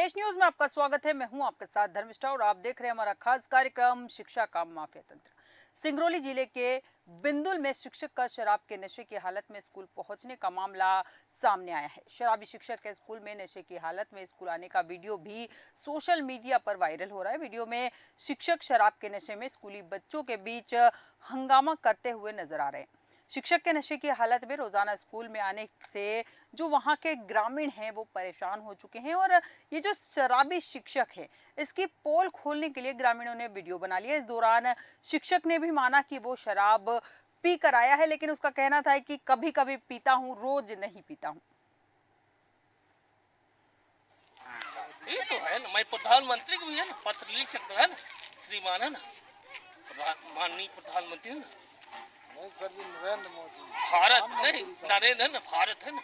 देश न्यूज में आपका स्वागत है। मैं हूं आपके साथ धर्मिष्ठा और आप देख रहे हैं हमारा खास कार्यक्रम शिक्षा का माफिया तंत्र। सिंगरौली जिले के बिंदुल में शिक्षक का शराब के नशे की हालत में स्कूल पहुंचने का मामला सामने आया है। शराबी शिक्षक के स्कूल में नशे की हालत में स्कूल आने का वीडियो भी सोशल मीडिया पर वायरल हो रहा है। वीडियो में शिक्षक शराब के नशे में स्कूली बच्चों के बीच हंगामा करते हुए नजर आ रहे हैं। शिक्षक के नशे की हालत में रोजाना स्कूल में आने से जो वहां के ग्रामीण हैं वो परेशान हो चुके हैं और ये जो शराबी शिक्षक है इसकी पोल खोलने के लिए ग्रामीणों ने वीडियो बना लिया। इस दौरान शिक्षक ने भी माना कि वो शराब पी कर आया है, लेकिन उसका कहना था कि कभी कभी पीता हूँ, रोज नहीं पीता हूँ। ये तो है ना, मैं प्रधानमंत्री को भी है ना पत्र लिख सकता है ना, श्रीमान है ना, माननीय प्रधानमंत्री है ना। नहीं सर, ये नरेंद्र मोदी भारत नहीं, नरेंद्र है ना, भारत है ना,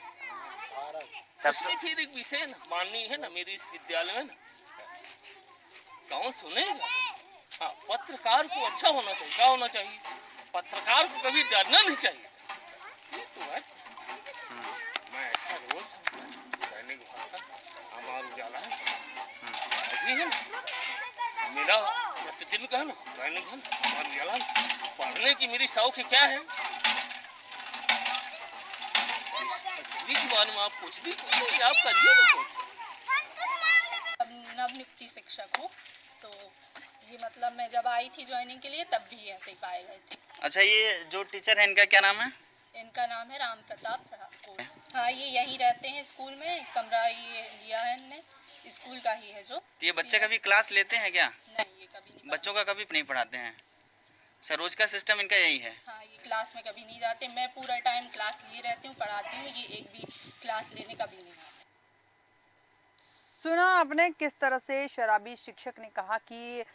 भारत। उसमें फिर एक विषय ना माननीय है ना, मेरे इस विद्यालय में ना कौन सुनेगा। हाँ, पत्रकार को अच्छा होना चाहिए। क्या होना चाहिए? पत्रकार को कभी डरना नहीं चाहिए। ये तो है। मैं ऐसा रोज दैनिक भास्कर, अमर उजाला है, अभी है ना मेरा प्रतिदिन का है ना दैनिक है ना अमर उजाला है। पढ़ने की मेरी शौक क्या है, इस बारे में आप कुछ भी आप करिए ना कुछ। नवनियुक्ति शिक्षक हूँ, तो ये मतलब मैं जब आई थी ज्वाइनिंग के लिए तब भी ऐसे ही पाए गए थे। अच्छा, ये जो टीचर है इनका क्या नाम है? इनका नाम है राम प्रताप ठाकुर। हाँ, ये यहीं रहते हैं स्कूल में, कमरा ये लिया है इनने, स्कूल का ही है जो। तो ये बच्चे कभी क्लास लेते हैं क्या? नहीं, ये कभी नहीं। बच्चों का कभी नहीं पढ़ाते हैं? सर, रोज का सिस्टम इनका यही है? हाँ, ये क्लास में कभी नहीं जाते। मैं पूरा टाइम क्लास लिए रहती हूँ, पढ़ाती हूँ, ये एक भी क्लास लेने कभी नहीं आते। सुना आपने किस तरह से शराबी शिक्षक ने कहा कि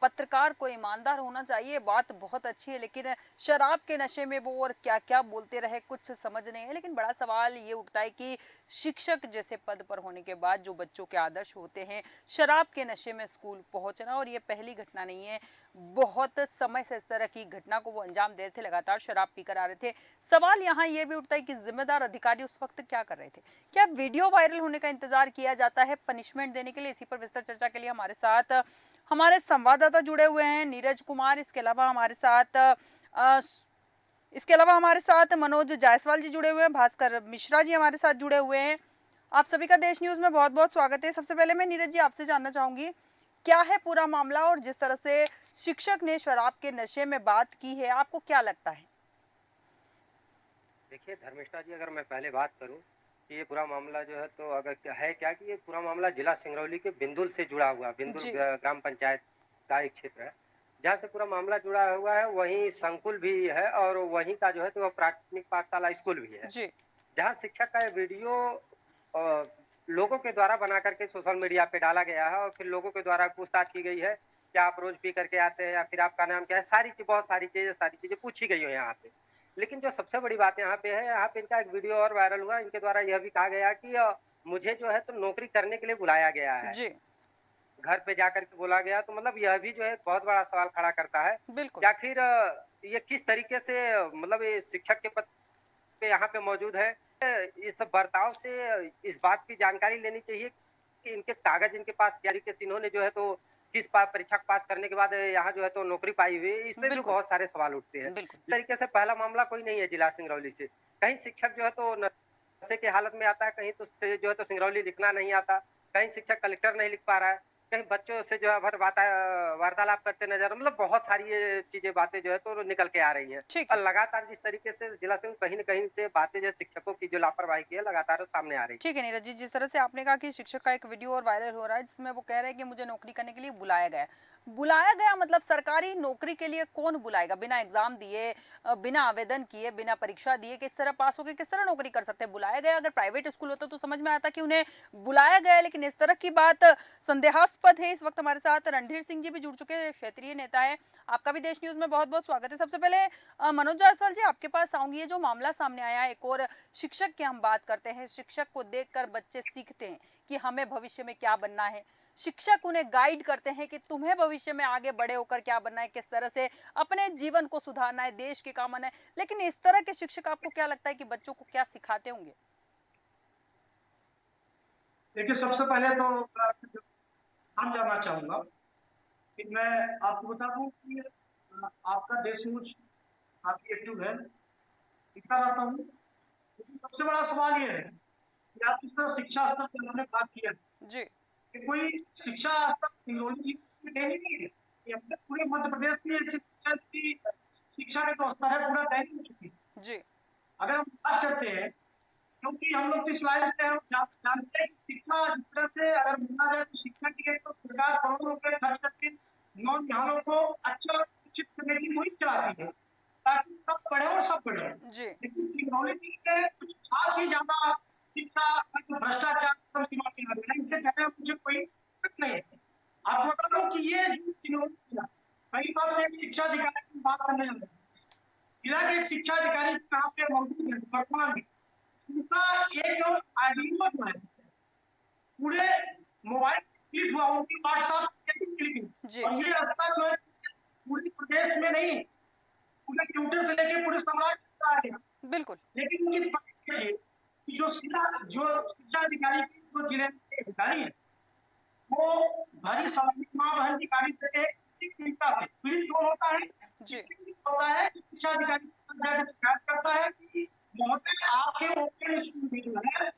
पत्रकार को ईमानदार होना चाहिए। बात बहुत अच्छी है, लेकिन शराब के नशे में वो और क्या क्या बोलते रहे कुछ समझ नहीं है। लेकिन बड़ा सवाल ये उठता है कि शिक्षक जैसे पद पर होने के बाद जो बच्चों के आदर्श होते हैं, शराब के नशे में स्कूल पहुंचना, और ये पहली घटना नहीं है, बहुत समय से इस तरह की घटना को वो अंजाम दे रहे थे, लगातार शराब पीकर आ रहे थे। सवाल यहाँ ये भी उठता है कि जिम्मेदार अधिकारी उस वक्त क्या कर रहे थे? क्या वीडियो वायरल होने का इंतजार किया जाता है पनिशमेंट देने के लिए? इसी पर विस्तार चर्चा के लिए हमारे साथ हमारे संवाददाता जुड़े हुए हैं, नीरज कुमार। इसके अलावा हमारे साथ मनोज जायसवाल जी जुड़े हुए हैं, भास्कर मिश्रा जी हमारे साथ जुड़े हुए हैं। आप सभी का देश न्यूज में बहुत बहुत स्वागत है। सबसे पहले मैं नीरज जी आपसे जानना चाहूंगी, क्या है पूरा मामला, और जिस तरह से शिक्षक ने शराब के नशे में बात की है, आपको क्या लगता है? देखिए धर्मिष्ठा जी, अगर मैं पहले बात करूं कि ये पूरा मामला जो है तो अगर क्या है क्या कि ये पूरा मामला जिला सिंगरौली के बिंदुल से जुड़ा हुआ, बिंदुल जी ग्राम पंचायत का एक क्षेत्र है जहाँ से पूरा मामला जुड़ा हुआ है। वहीं संकुल भी है और वहीं का जो है तो प्राथमिक पाठशाला स्कूल भी है, जी जहाँ शिक्षक का ये वीडियो अ, लोगों के द्वारा बना करके सोशल मीडिया पे डाला गया है और फिर लोगों के द्वारा पूछताछ की गई है कि आप रोज पी करके आते हैं या फिर आपका नाम क्या है, बहुत सारी चीजें पूछी गई है यहाँ पे। लेकिन जो सबसे बड़ी बात यहाँ पे है, यहाँ पे इनका एक वीडियो और वायरल हुआ। इनके द्वारा यह भी कहा गया कि मुझे जो है तो नौकरी करने के लिए बुलाया गया है, जी घर पे जाकर के बोला गया। तो मतलब यह भी जो है बहुत बड़ा सवाल खड़ा करता है बिल्कुल। कि आखिर ये किस तरीके से मतलब ये शिक्षक के पद पे यहाँ पे मौजूद है। इस बर्ताव से इस बात की जानकारी लेनी चाहिए कि इनके कागज इनके पास क्या तरीके से इन्होंने जो है तो किस परीक्षा पास करने के बाद यहाँ जो है तो नौकरी पाई हुई है। इस पे भी बिल्कुल बहुत सारे सवाल उठते हैं। बिल्कुल इस तरीके से पहला मामला कोई नहीं है जिला सिंगरौली से। कहीं शिक्षक जो है तो नशे की हालत में आता है, कहीं तो से जो है तो सिंगरौली लिखना नहीं आता, कहीं शिक्षक कलेक्टर नहीं लिख पा रहा है, कहीं बच्चों से जो है वार्तालाप करते नजर, मतलब बहुत सारी ये चीजें बातें जो है तो निकल के आ रही हैं। ठीक और है। लगातार जिस तरीके से जिला संघ कहीं न कहीं से बातें जो शिक्षकों की जो लापरवाही की है लगातार सामने आ रही है। ठीक है नीरज जी, जिस तरह से आपने कहा कि शिक्षक का एक वीडियो और वायरल हो रहा है जिसमें वो कह रहे हैं कि मुझे नौकरी करने के लिए बुलाया गया है। बुलाया गया मतलब सरकारी नौकरी के लिए कौन बुलाएगा? बिना एग्जाम दिए, बिना आवेदन किए, बिना परीक्षा दिए किस तरह पास होके किस तरह नौकरी कर सकते हैं? बुलाया गया, अगर प्राइवेट स्कूल होता तो समझ में आता कि उन्हें बुलाया गया है, लेकिन इस तरह की बात संदेहास्पद है। इस वक्त हमारे साथ रणधीर सिंह जी भी जुड़ चुके हैं, क्षेत्रीय नेता है। आपका भी देश न्यूज में बहुत बहुत स्वागत है। सबसे पहले मनोज जायसवाल जी आपके पास आऊंगी। ये जो मामला सामने आया है, एक और शिक्षक की हम बात करते हैं। शिक्षक को देखकर बच्चे सीखते हैं कि हमें भविष्य में क्या बनना है। शिक्षक उन्हें गाइड करते हैं कि तुम्हें भविष्य में आगे बड़े होकर क्या बनना है, किस तरह से अपने जीवन को सुधारना है, देश के काम आना है। लेकिन इस तरह के शिक्षक आपको क्या लगता है कि बच्चों को क्या सिखाते होंगे? देखिए, सबसे पहले तो मैं आपसे ध्यान जानना चाहूंगा कि मैं आपको बता दूं कि आपका देशमुख काफी एक्टिव है, लिखता रहता हूँ। लेकिन सबसे बड़ा सवाल ये है कि आप किस तरह शिक्षा स्तर पर आपने बात किया जी कि कोई शिक्षा स्तर सिंगरौली में डेली नहीं है। ये अपने पूरे मध्य प्रदेश में ऐसी शिक्षा का जो स्तर है पूरा दैनिक हो चुकी है। जी अगर हम बात करते हैं, क्योंकि हम लोग तो इस लाइन से हम जानते हैं कि शिक्षा जिस तरह से अगर माना जाए तो शिक्षा की एक तो सरकार करोड़ों रुपए खर्च करके नौजवानों को अच्छा शिक्षित करने की मुहिम चलाती है ताकि सब पढ़े और सब बढ़े। जी लेकिन टेक्नोलॉजी में कुछ खास ही ज्यादा शिक्षा का जो भ्रष्टाचार कम सीमा के लग रहा है, इससे पहले मुझे कोई शक नहीं है। आपको बता दूं कि ये जो टेक्नोलॉजी है, कई बार मैं एक शिक्षा अधिकारी की बात करने लगा, जिला के एक शिक्षा अधिकारी कहाँ पे मौजूद है वर्तमान में, उनका एक जो आईडियो जो है पूरे मोबाइल क्लिक हुआ, उनकी व्हाट्सएप क्लिक, जी और ये रास्ता जो है पूरे प्रदेश में नहीं, पूरे ट्विटर से लेके पूरे समाज तक आ गया। बिल्कुल लेकिन उनकी पकड़ ये कि जो शिक्षा अधिकारी की जो जिले के अधिकारी है, वो भरी सामाजिक माँ बहन की गाड़ी से पीड़िता से पीड़ित कौन होता है, जी पीड़ित होता है कि शिक्षा अधिकारी जाकर शिकायत करता है कि महोदय आपके ओपन स्कूल में जो है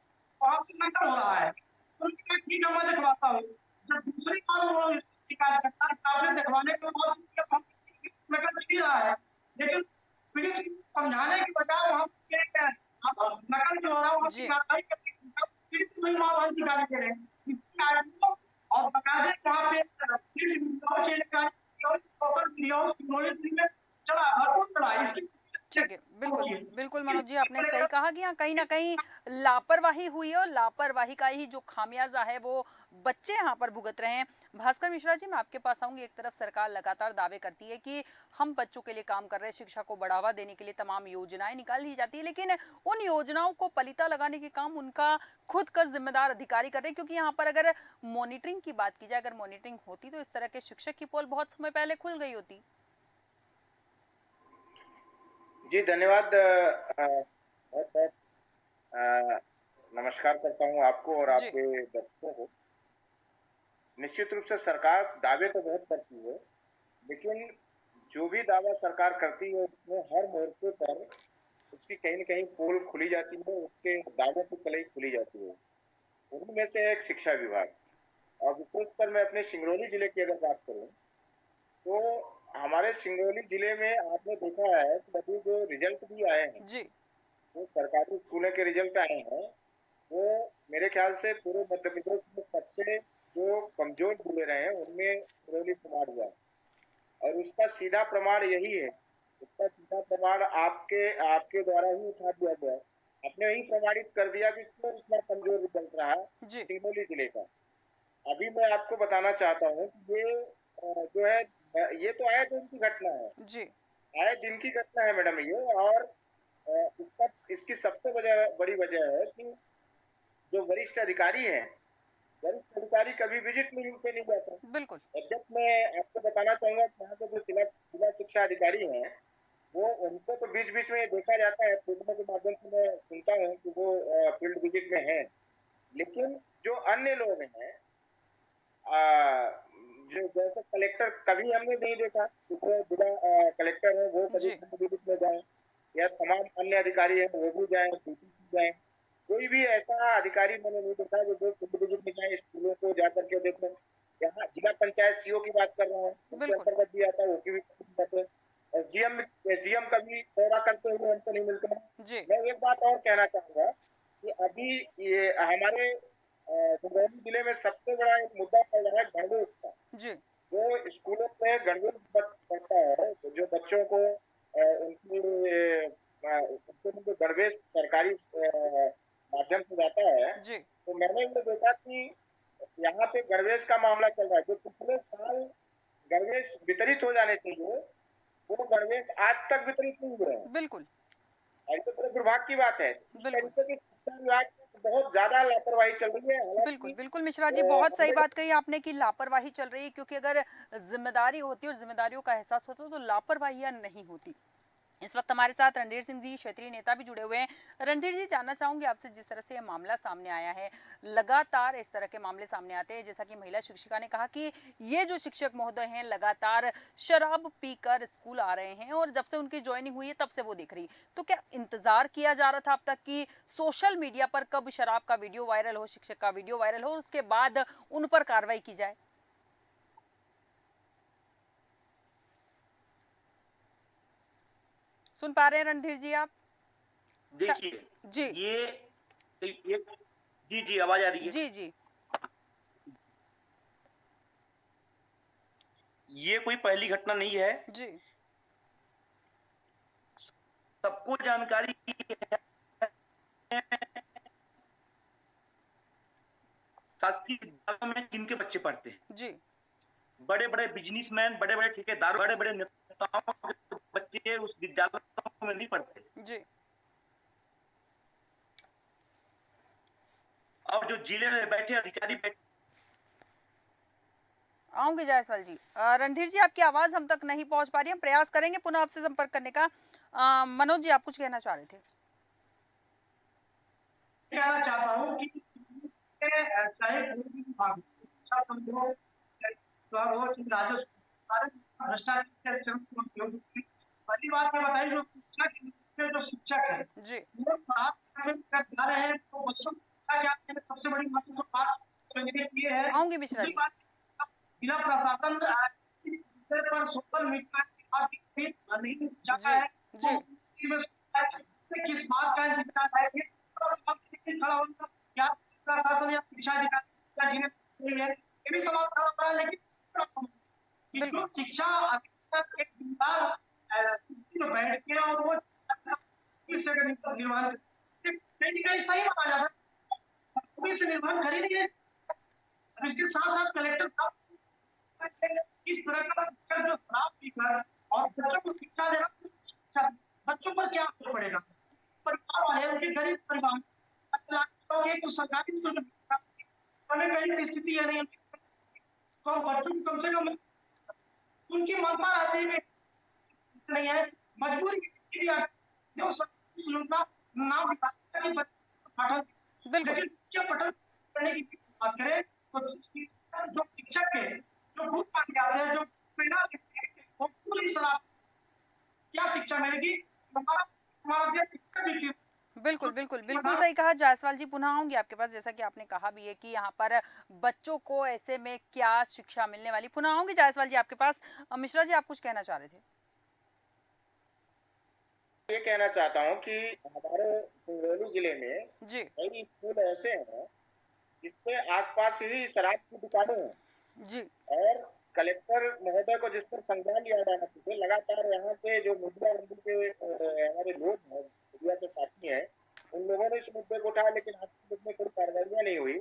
वहाँ पे नकल हो रहा है। तो मैं ठीक है, मैं दिखवाता हूँ। जब दूसरी बार वो शिकायत करता है, कागज दिखवाने के बाद नकल छिड़ रहा है, लेकिन पीड़ित समझाने के बजाय वहाँ पे नकल जो हो रहा है वहाँ की जी कार्रवाई करने की पीड़ित हुई माँ बहन की गाली दे रहे हैं। इसकी आदमियों और बकायदे वहाँ पे चला भरपूर चला इसकी ठीक है, बिल्कुल, होती है। बिल्कुल मनोज जी आपने सही कहा कि यहाँ कहीं न कहीं लापरवाही हुई है और लापरवाही का ही जो खामियाज़ा है वो बच्चे यहाँ पर भुगत रहे हैं। भास्कर मिश्रा जी मैं आपके पास आऊँगी, एक तरफ सरकार लगातार दावे करती है कि हम बच्चों के लिए काम कर रहे हैं, शिक्षा को बढ़ावा देने के लिए तमाम योजनाएँ निकाली जाती है, लेकिन उन योजनाओं को पलीता लगाने के काम उनका खुद का ज़िम्मेदार अधिकारी कर रहे हैं क्योंकि यहाँ पर अगर मॉनिटरिंग की बात की जाए, अगर मॉनिटरिंग होती तो इस तरह के शिक्षक की पोल बहुत समय पहले खुल गई होती। जी धन्यवाद। बहुत बहुत नमस्कार करता हूँ आपको और जी, आपके दर्शकों को। निश्चित रूप से सरकार दावे तो बहुत करती है, लेकिन जो भी दावा सरकार करती है उसमें हर मोर्चे पर उसकी कहीं न कहीं पोल खुली जाती है, उसके दावों की कलई खुली जाती है। उन्हीं में से एक शिक्षा विभाग, और विशेषकर मैं अपने सिंगरौली जिले की अगर बात करूँ, तो हमारे सिंगरौली जिले में आपने देखा है कि अभी जो रिजल्ट भी आए हैं, जी, जो सरकारी स्कूलों के रिजल्ट आए हैं, वो मेरे ख्याल से पूरे मध्य प्रदेश में सबसे जो कमजोर जिले रहे हैं उनमें सिंगरौली प्रमाण हुआ है। और उसका सीधा प्रमाण यही है, उसका सीधा प्रमाण आपके आपके द्वारा ही उठा दिया गया है। आपने ही प्रमाणित कर दिया कि क्यों इतना कमजोर रिजल्ट रहा जी, सिंगरौली जिले का। अभी मैं आपको बताना चाहता हूँ कि ये जो है ये तो आए दिन की घटना है, जी, आए दिन की घटना है मैडम ये। और इसका इसकी सबसे बड़ी वजह है कि जो वरिष्ठ अधिकारी हैं, वरिष्ठ अधिकारी कभी विजिट पे नहीं जाते। बिल्कुल, एग्जैक्ट मैं आपको बताना चाहूंगा कि यहाँ के जो जिला शिक्षा अधिकारी हैं, वो उनको तो बीच बीच में देखा जाता है, सूचना के माध्यम से मैं सुनता हूँ कि वो फील्ड विजिट में हैं। लेकिन जो अन्य लोग हैं, जो जैसे कलेक्टर कभी हमने नहीं देखा, जो जिला कलेक्टर है वो कभी जी, फील्ड विजिट में जाए, या तमाम अन्य अधिकारी हैं वो भी जाए, डीटीसी जाए। कोई भी ऐसा अधिकारी मैंने नहीं देखा जो फील्ड विजिट में जाए, स्कूलों को जाकर के देखें। यहाँ जिला पंचायत सीओ की बात कर रहा हूँ, उनके बिल्कुल, अंतर्गत भी आता है, वो की भी जाते हैं। एसडीएम एसडीएम का भी दौरा करते हुए हमको नहीं मिलते हैं। जी, मैं एक बात और कहना चाहूंगा कि अभी ये हमारे सिंगरौली जिले में सबसे बड़ा एक मुद्दा चल रहा है गणवेश का। जी, जो स्कूलों में गणवेश पड़ता है, तो जो बच्चों को उनके गणवेश सरकारी माध्यम से जाता है, जी, तो मैंने ये देखा कि यहाँ पे गणवेश का मामला चल रहा है। जो पिछले साल गणवेश वितरित हो जाने चाहिए, वो गणवेश आज तक वितरित नहीं हुए हैं। बिल्कुल, ये तो बड़े दुर्भाग्य की बात है। इस बिल्कुल। तरीके की शिक्षा विभाग की बहुत ज्यादा लापरवाही चल रही है। बिल्कुल, हालांकि बिल्कुल मिश्रा जी बहुत सही हमने बात कही आपने कि लापरवाही चल रही है क्योंकि अगर ज़िम्मेदारी होती और ज़िम्मेदारियों का एहसास होता तो लापरवाहियाँ नहीं होती। इस वक्त हमारे साथ रणधीर सिंह जी क्षेत्रीय नेता भी जुड़े हुए हैं। रणधीर जी, जानना चाहूंगी आपसे, जिस तरह से ये मामला सामने आया है, लगातार इस तरह के मामले सामने आते हैं, जैसा कि महिला शिक्षिका ने कहा कि ये जो शिक्षक महोदय हैं लगातार शराब पीकर स्कूल आ रहे हैं और जब से उनकी ज्वाइनिंग हुई है तब से वो दिख रही। तो क्या इंतजार किया जा रहा था अब तक कि सोशल मीडिया पर कब शराब का वीडियो वायरल हो, शिक्षक का वीडियो वायरल हो और उसके बाद उन पर कार्रवाई की जाए? सुन पा रहे हैं रणधीर जी आप? देखिए, जी ये जी जी आवाज आ रही है। जी जी ये कोई पहली घटना नहीं है, जी सबको जानकारी है। शासकीय विद्यालयों में जिनके बच्चे पढ़ते हैं, जी बड़े बड़े बिजनेसमैन, बड़े बड़े ठेकेदार, बड़े बड़े नेताओं के बच्चे उस विद्यालयों में नहीं पढ़ते। जी और जो जिले में बैठे अधिकारी बैठे, आऊंगी जायसवाल जी। रणधीर जी, आपकी आवाज हम तक नहीं पहुंच पा रही, हम प्रयास करेंगे पुनः आपसे संपर्क करने का। मनोज जी, आप कुछ कहना चाह रहे थे? कहना चाहता हूँ कि चाहे कोई भी विभाग, शिक्षा संघ हो, चाहे स्वर हो, चाहे राजस्व, सारे भ्रष्टाचार के चरम पर उपयोग होते हैं। पहली बात ये बताइए, जो शिक्षा के जो शिक्षक है, जी वो पढ़ा जा रहे हैं, तो बच्चों को शिक्षा क्या है, सबसे बड़ी महत्वपूर्ण बात समझने की ये है। आऊंगी मिश्रा दूसरी जी। बात, जिला प्रशासन इस विषय पर सोशल मीडिया के काफी नहीं जाता है, जी किस बात का इंतजार है, खड़ा होना या प्रशासन या शिक्षा अधिकारी जिन्हें है, ये भी सवाल खड़ा होता है। लेकिन कि जो शिक्षा अधिकारी एक जिम्मेदार कुर्सी में बैठ के और वो निर्माण कहीं कहीं सही माना जाता है, पुलिस से निर्माण कर ही नहीं है। अब इसके साथ साथ कलेक्टर साहब इस तरह का शिक्षक जो शराब पीकर और बच्चों को शिक्षा दे रहा है, बच्चों पर क्या असर पड़ेगा? परिवार वाले, उनके गरीब परिवार, तो सरकारी कहीं स्थिति है नहीं, तो बच्चों को कम से कम उनकी मनता रहती है नहीं है, मजबूरी जो योजना ना पठन, बिल्कुल लेकिन पठन करने की बात करें तो जो शिक्षक है, जो घूस मान के आते हैं, जो प्रेरणा देते हैं, वो पूरी शराब, क्या शिक्षा मिलेगी? हमारा देश शिक्षा विकसित बिल्कुल बिल्कुल बिल्कुल सही कहा जायसवाल जी। पुनः आऊंगी आपके पास, जैसा कि आपने कहा भी है कि यहाँ पर बच्चों को ऐसे में क्या शिक्षा मिलने वाली। पुनः आऊंगी जायसवाल जी आपके पास। मिश्रा जी, आप कुछ कहना चाह रहे थे? ये कहना चाहता हूँ कि हमारे सिंगरौली जिले में जी कई स्कूल ऐसे हैं जिसके आसपास ही शराब की दुकानें हैं जी और कलेक्टर महोदय को जिस पर संज्ञान लिया जाना चाहिए, लगातार यहाँ पे जो मीडिया के हमारे लोग हैं, मीडिया के साथी हैं, उन लोगों ने इस मुद्दे को उठाया, लेकिन आज तक इसमें कोई कार्रवाई नहीं हुई।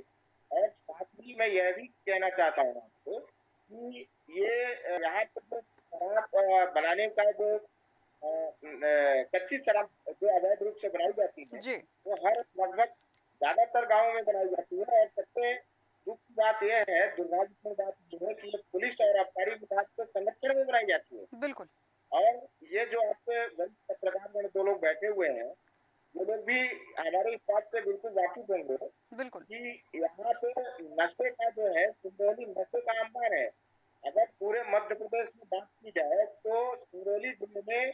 और साथ ही मैं यह भी कहना चाहता हूँ आपको कि ये यहाँ पर शराब बनाने का जो कच्ची शराब जो अवैध रूप से बनाई जाती है, जी वो हर लगभग ज्यादातर गांवों में बनाई जाती है। और सबसे दुख की बात यह है, दुर्भाग्यपूर्ण बात यह है कि ये पुलिस और आबकारी विभाग के संरक्षण में बनाई जाती है। बिल्कुल और ये जो आपके वरिष्ठ पत्रकार में 2 लोग बैठे हुए हैं, वो लोग भी हमारे इस बात से बिल्कुल वाकिफ होंगे बिल्कुल कि यहाँ पे नशे का जो है, सिंगरौली नशे का अंबार है। अगर पूरे मध्य प्रदेश में बात की जाए तो सिंगरौली जिले में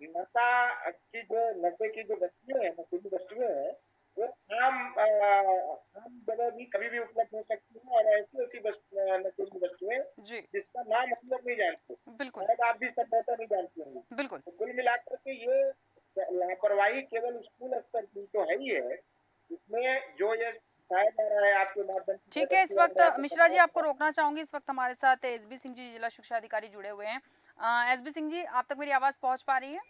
नशे की जो वस्तुएं हैं, नशीली वस्तुएं हैं, वो आम जगह भी कभी भी उपलब्ध हो सकती है। और ऐसी नशीली वस्तुएं जी जिसका नाम हम लोग नहीं जानते, बिल्कुल शायद आप भी संभवतः नहीं जानते होंगे। बिल्कुल तो कुल मिलाकर के ये लापरवाही केवल स्कूल स्तर की तो है ही है, इसमें जो ये सिखाया जा रहा है आपके माध्यम से। ठीक है। इस वक्त मिश्रा जी, आपको रोकना चाहूंगी, इस वक्त हमारे साथ एसबी सिंह जी, जिला शिक्षा अधिकारी, जुड़े हुए हैं। एसबी सिंह जी, आप तक मेरी आवाज पहुंच पा रही है?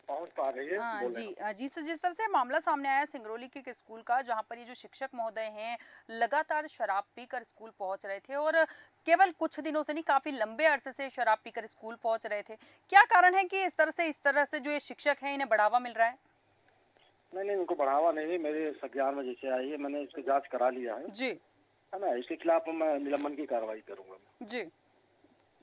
पहुंच पा रही है, जी जी सर, जिस तरह से मामला सामने आया सिंगरौली के एक स्कूल का, जहां पर ये जो शिक्षक महोदय हैं लगातार शराब पीकर स्कूल पहुंच रहे थे और केवल कुछ दिनों से नहीं, काफी लंबे अरसे से शराब पीकर स्कूल पहुंच रहे थे। क्या कारण है कि इस तरह से जो ये शिक्षक हैं इन्हें बढ़ावा मिल रहा है? नहीं, उनको बढ़ावा नहीं, मेरे संज्ञान में जैसे आई है, मैंने इसकी जांच करा लिया है जी ना। इसके खिलाफ मैं निलंबन की कार्रवाई करूंगा। जी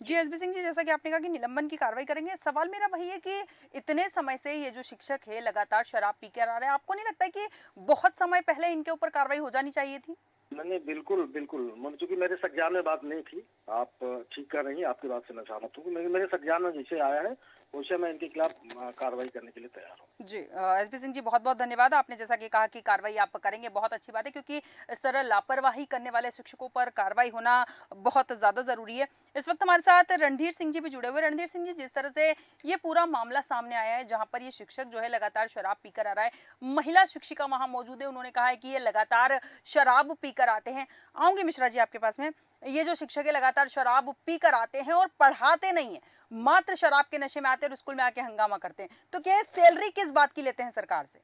जी एसबी सिंह जी, जैसा कि आपने कहा कि निलंबन की कार्रवाई करेंगे, सवाल मेरा वही है कि इतने समय से ये जो शिक्षक है लगातार शराब पी कर आ रहे हैं, आपको नहीं लगता है कि बहुत समय पहले इनके ऊपर कार्रवाई हो जानी चाहिए थी? नहीं, बिल्कुल बिल्कुल, चूंकि मेरे संज्ञान में बात नहीं थी, आप ठीक कर रही हैं, आपकी बात से मैं सहमत हूँ। मेरे संज्ञान में जैसे आया है वैसे मैं इनके खिलाफ कार्रवाई करने के लिए तैयार हूँ। जी एसपी सिंह जी, बहुत बहुत धन्यवाद। आपने जैसा कि कहा कि कार्रवाई आप करेंगे, बहुत अच्छी बात है, क्योंकि इस तरह लापरवाही करने वाले शिक्षकों पर कार्रवाई होना बहुत ज़्यादा ज़रूरी है। इस वक्त हमारे साथ रणधीर सिंह जी भी जुड़े हुए हैं। रणधीर सिंह जी, जिस तरह से ये पूरा मामला सामने आया है, जहाँ पर ये शिक्षक जो है लगातार शराब पीकर आ रहा है, महिला शिक्षिका वहाँ मौजूद है, उन्होंने कहा है कि ये लगातार शराब पीकर आते हैं। आऊंगी मिश्रा जी आपके पास में। ये जो शिक्षक है लगातार शराब पीकर आते हैं और पढ़ाते नहीं है, मात्र शराब के नशे में आते हैं और स्कूल में आके हंगामा करते हैं, तो क्या सैलरी किस बात की लेते हैं सरकार से?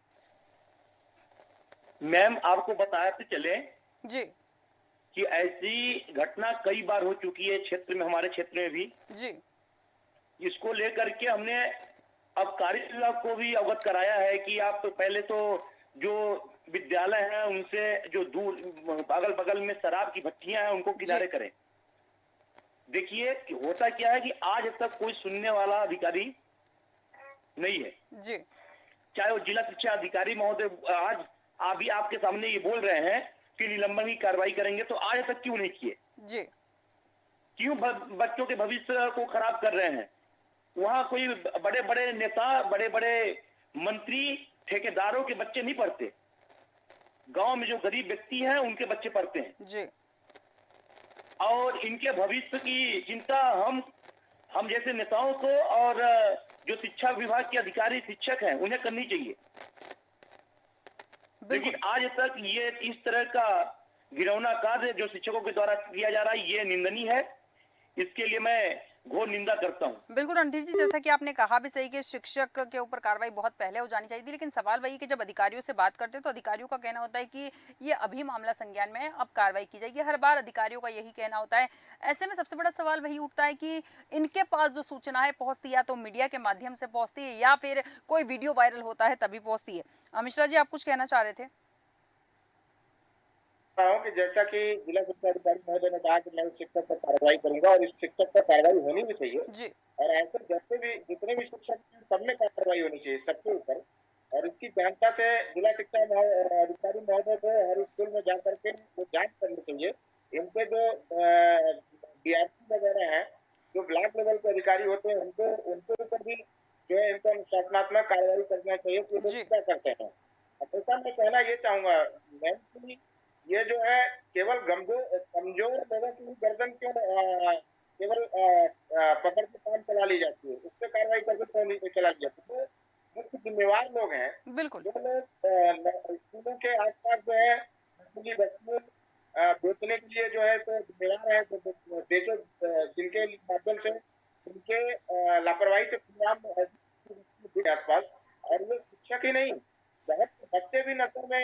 मैम, आपको बताते चले जी कि ऐसी घटना कई बार हो चुकी है क्षेत्र में, हमारे क्षेत्र में भी। जी इसको लेकर के हमने आबकारी विभाग को भी अवगत कराया है कि आप तो पहले तो जो विद्यालय हैं उनसे जो दूर अगल बगल में शराब की भट्टियां हैं उनको किनारे करें। देखिए कि होता क्या है कि आज तक कोई सुनने वाला अधिकारी नहीं है। जी चाहे वो जिला शिक्षा अधिकारी महोदय आज अभी आपके सामने ये बोल रहे हैं कि निलंबन की कार्रवाई करेंगे, तो आज तक क्यों नहीं किए? जी क्यों बच्चों के भविष्य को खराब कर रहे हैं? वहां कोई बड़े बड़े नेता, बड़े बड़े मंत्री, ठेकेदारों के बच्चे नहीं पढ़ते। गांव में जो गरीब व्यक्ति हैं उनके बच्चे पढ़ते हैं। जी और इनके भविष्य की चिंता हम जैसे नेताओं को और जो शिक्षा विभाग के अधिकारी शिक्षक हैं उन्हें करनी चाहिए। लेकिन आज तक ये इस तरह का घिनौना कार्य जो शिक्षकों के द्वारा किया जा रहा है ये निंदनीय है। इसके लिए मैं घोर निंदा करता हूँ। बिल्कुल रणधीर जी, जैसा कि आपने कहा भी सही कि शिक्षक के ऊपर कार्रवाई बहुत पहले हो जानी चाहिए थी, लेकिन सवाल वही कि जब अधिकारियों से बात करते हैं तो अधिकारियों का कहना होता है कि ये अभी मामला संज्ञान में है, अब कार्रवाई की जाएगी। हर बार अधिकारियों का यही कहना होता है। ऐसे में सबसे बड़ा सवाल वही उठता है कि इनके पास जो सूचना है पहुंचती है या तो मीडिया के माध्यम से पहुंचती है या फिर कोई वीडियो वायरल होता है तभी पहुंचती है। मिश्रा जी, आप कुछ कहना चाह रहे थे? रहा हूं कि जैसा कि जिला शिक्षा अधिकारी महोदय ने कहा कि मैं इस शिक्षक पर कार्रवाई करूंगा और इस शिक्षक पर कार्रवाई होनी भी चाहिए। जी और ऐसे जैसे भी जितने भी शिक्षक हैं सब में कार्रवाई होनी चाहिए सबके ऊपर। और इसकी जानता से जिला शिक्षा अधिकारी महोदय को हर स्कूल में जा करके वो जांच करनी चाहिए। इनके जो डीआरपी वगैरह है, जो ब्लॉक लेवल के अधिकारी होते हैं, उनके ऊपर भी जो है इनको अनुशासनात्मक कार्रवाई करना चाहिए कि लोग क्या करते हैं। हमेशा मैं कहना ये चाहूंगा मैम कि ये जो है केवल कमजोर लोगों की ही गर्दन क्यों केवल पकड़ के काम चला ली जाती है, उस पर कार्रवाई करके क्यों नहीं चला ली जाती है? मुख्य जिम्मेवार लोग हैं, बिल्कुल जो लोग स्कूलों के आसपास जो है नशीली वस्तुएं बेचने के लिए जो है तो जिम्मेवार है, बेचो जिनके माध्यम से उनके लापरवाही से खुलेआम आसपास। और ये शिक्षक ही नहीं, बहुत से बच्चे भी नशे में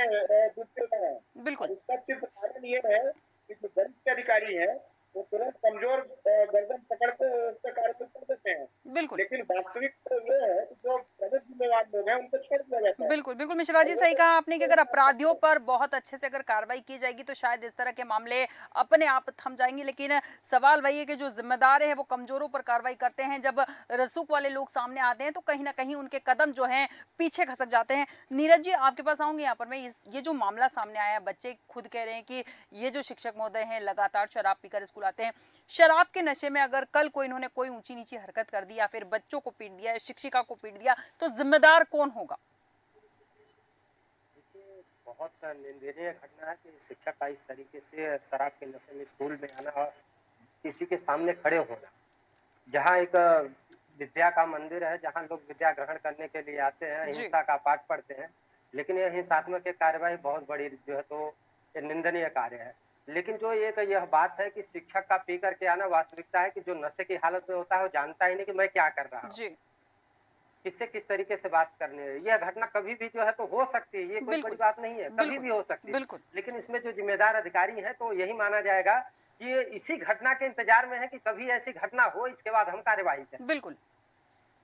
डूबते रहे हैं। बिल्कुल और इसका सिर्फ कारण ये है कि जो वरिष्ठ अधिकारी हैं वो तुरंत कमजोर गर्दन पकड़ के उस पर कार्रवाई कर देते हैं। बिल्कुल लेकिन वास्तविक तो ये है कि जो प्रमुख जिम्मेवार लोग हैं उनको छोड़ दिया जाता है। बिल्कुल बिल्कुल मिश्रा जी, सही कहा आपने कि अगर अपराधियों पर बहुत अच्छे से अगर कार्रवाई की जाएगी तो शायद इस तरह के मामले अपने आप थम जाएंगे। लेकिन सवाल वही है कि जो जिम्मेदार है वो कमजोरों पर कार्रवाई करते हैं, जब रसूख वाले लोग सामने आते हैं तो कहीं ना कहीं उनके कदम जो हैं पीछे खसक जाते हैं। नीरज जी, आपके पास आऊंगे यहाँ पर मैं। ये जो मामला सामने आया, बच्चे खुद कह रहे हैं कि ये जो शिक्षक महोदय हैं लगातार शराब पीकर स्कूल आते हैं। शराब के नशे में अगर कल कोई इन्होंने कोई ऊंची नीची हरकत कर दी या फिर बच्चों को पीट दिया, शिक्षिका को पीट दिया, तो जिम्मेदार कौन होगा? बहुत निंदनीय घटना है कि शिक्षक का इस तरीके से शराब के नशे में स्कूल में आना और किसी के सामने खड़े होना। जहाँ एक विद्या का मंदिर है, जहाँ लोग विद्या ग्रहण करने के लिए आते हैं, हिंसा का पाठ पढ़ते हैं, लेकिन यह हिंसात्मक एक कार्यवाही बहुत बड़ी जो है तो ये निंदनीय कार्य है। लेकिन जो एक यह बात है कि शिक्षक का पी करके आना, वास्तविकता है कि जो नशे की हालत में होता है वो जानता ही नहीं कि मैं क्या कर रहा हूँ, जी किससे किस तरीके से बात करनी है। यह घटना कभी भी जो है तो हो सकती है, ये कोई बड़ी बात नहीं है, कभी भी हो सकती है। बिल्कुल लेकिन इसमें जो जिम्मेदार अधिकारी हैं तो यही माना जाएगा कि ये इसी घटना के इंतजार में है कि कभी ऐसी घटना हो, इसके बाद हम कार्यवाही करें। बिल्कुल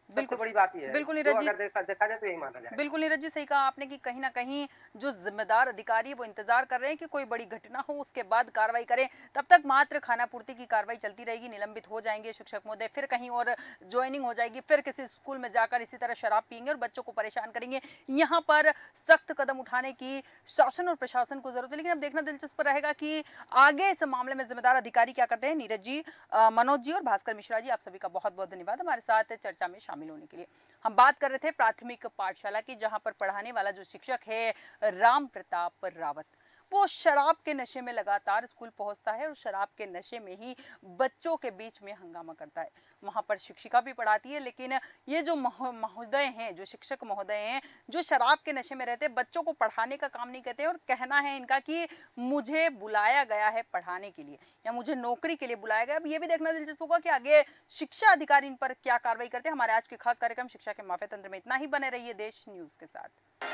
सबसे बिल्कुल। बड़ी बात ये है। बिल्कुल जो नीरज जी। अगर देखा जाए तो यही माना जाए। बिल्कुल नीरज जी, सही कहा आपने कि कहीं ना कहीं जो जिम्मेदार अधिकारी है वो इंतजार कर रहे हैं कि कोई बड़ी घटना हो उसके बाद कार्रवाई करें। तब तक मात्र खानापूर्ति की कार्रवाई चलती रहेगी, निलंबित हो जाएंगे शिक्षक महोदय, फिर कहीं और ज्वाइनिंग हो जाएगी, फिर किसी स्कूल में जाकर इसी तरह शराब पियेंगे और बच्चों को परेशान करेंगे। यहाँ पर सख्त कदम उठाने की शासन और प्रशासन को जरूरत है। लेकिन अब देखना दिलचस्प रहेगा कि आगे इस मामले में जिम्मेदार अधिकारी क्या करते हैं। नीरज जी, मनोज जी और भास्कर मिश्रा जी, आप सभी का बहुत बहुत धन्यवाद हमारे साथ चर्चा में शामिल होने के लिए। हम बात कर रहे थे प्राथमिक पाठशाला की, जहां पर पढ़ाने वाला जो शिक्षक है राम प्रताप रावत, वो शराब के नशे में लगातार स्कूल पहुंचता है और शराब के नशे में ही बच्चों के बीच में हंगामा करता है। वहां पर शिक्षिका भी पढ़ाती है, लेकिन ये जो महोदय हैं, जो शिक्षक महोदय हैं, जो शराब के नशे में रहते हैं, बच्चों को पढ़ाने का काम नहीं करते और कहना है इनका कि मुझे बुलाया गया है पढ़ाने के लिए या मुझे नौकरी के लिए बुलाया गया। अब ये भी देखना दिलचस्प होगा कि आगे शिक्षा अधिकारी इन पर क्या कार्रवाई करते हैं। हमारे आज के खास कार्यक्रम शिक्षा के माफिया तंत्र में इतना ही। बने रहिए देश न्यूज के साथ।